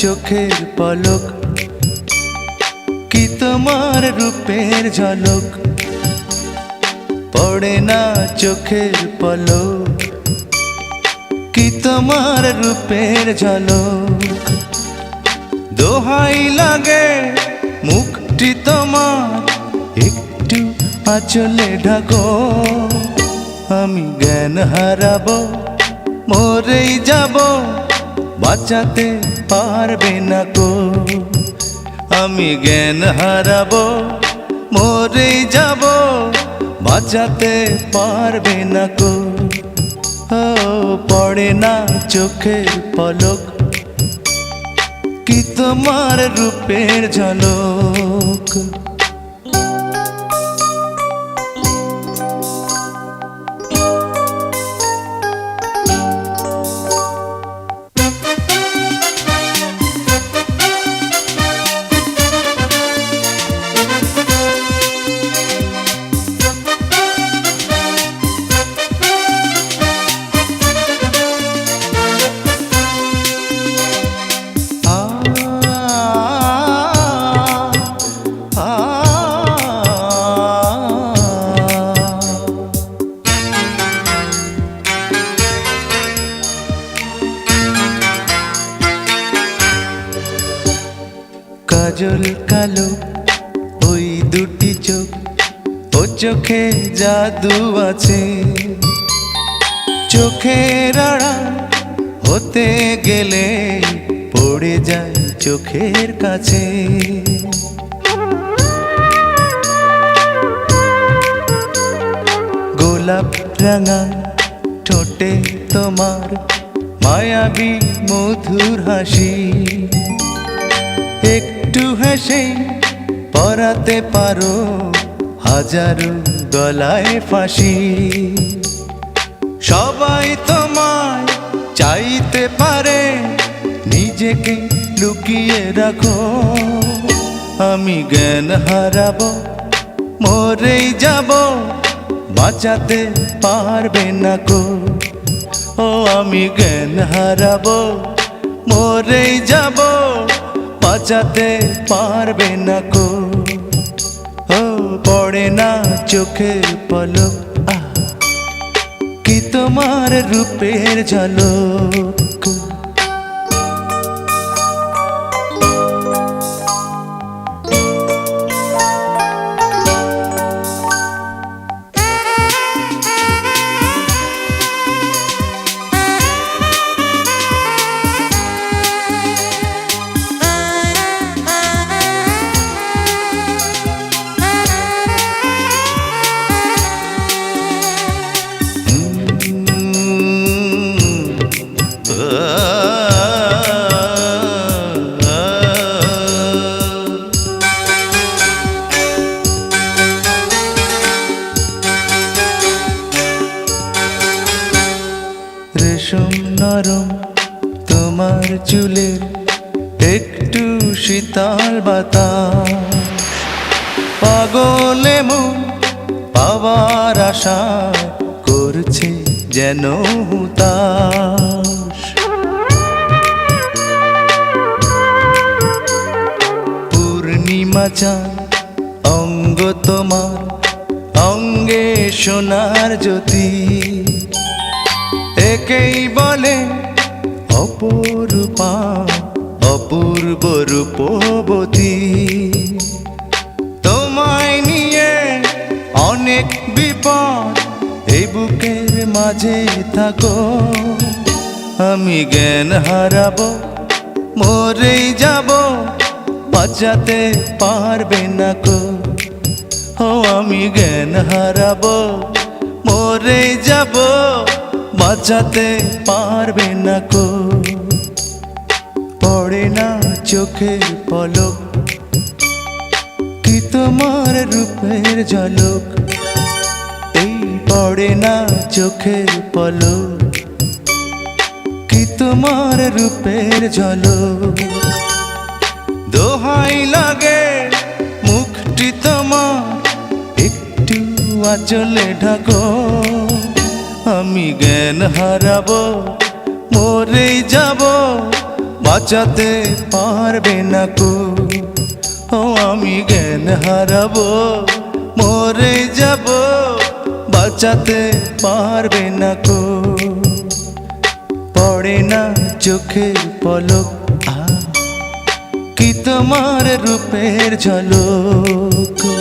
চোখের পলক, কি তোমার রূপের ঝলক, পড়ে না চোখের পলক, কি তোমার রূপের ঝলক। দোহাই লাগে মুখটি তোমার, একটু আঁচলে ঢাকো, আমি জ্ঞান হারাবো, মরেই যাব, বাঁচাতে পারবে না কো। আমি জ্ঞান হারাবো, মরেই যাব, বাঁচাতে পারবে না কো। ও পড়ে না চোখের পলক, কি তোমার রূপের ঝলক। কাজল কালো ওই দুটি চোখ, ও চোখে জাদু আছে, চোখের আড়াল হতে গেলে পড়ে যায় চোখের কাছে। গোলাপ রাঙা ঠোঁটে তোমার মায়াবী মধুর হাসি, একটু হেসে পরাতে পারো হাজারো গলায় ফাঁসি। সবাই তোমায় চাইতে পারে, নিজেকে লুকিয়ে রাখো, আমি জ্ঞান হারাবো, মরেই যাব, বাঁচাতে পারবে না কো। ও আমি জ্ঞান হারাবো, মরেই যাব, বাঁচাতে পারবে না কো। ও পড়ে না চোখের পলক, কি তোমার রূপের ঝলক। রেশম নরম তোমার চুলের, একটু শীতল বাতাস, পাগলে মন পাওয়ার আশা করছে যেন হুতাশ। পূর্ণিমা চাঁদ অঙ্গ তোমার, অঙ্গে সোনার জ্যোতি, একেই বলে অপরূপা অপূর্ব রূপবতী। তোমায় নিয়ে অনেক বিপদ, এই বুকের মাঝে থাকো, আমি জ্ঞান হারাবো, মরেই যাব, বাঁচাতে পারবে না কো। ও আমি জ্ঞান হারাবো, মরেই যাব, বাঁচাতে পারবে না কো। পড়ে না চোখের পলক, কি তোমার রূপের ঝলক, এই পড়ে না চোখের পলক, কি তোমার রূপের ঝলক। দোহাই লাগে মুখটি তোমার, একটু আঁচলে ঢাকো, আমি জ্ঞান হারাবো, মরেই যাব, বাঁচাতে পারবে না কো। ও আমি জ্ঞান হারাবো, মরে যাব, বাঁচাতে পারবে না কো। পড়ে না চোখের পলক, কি তোমার রূপের ঝলক।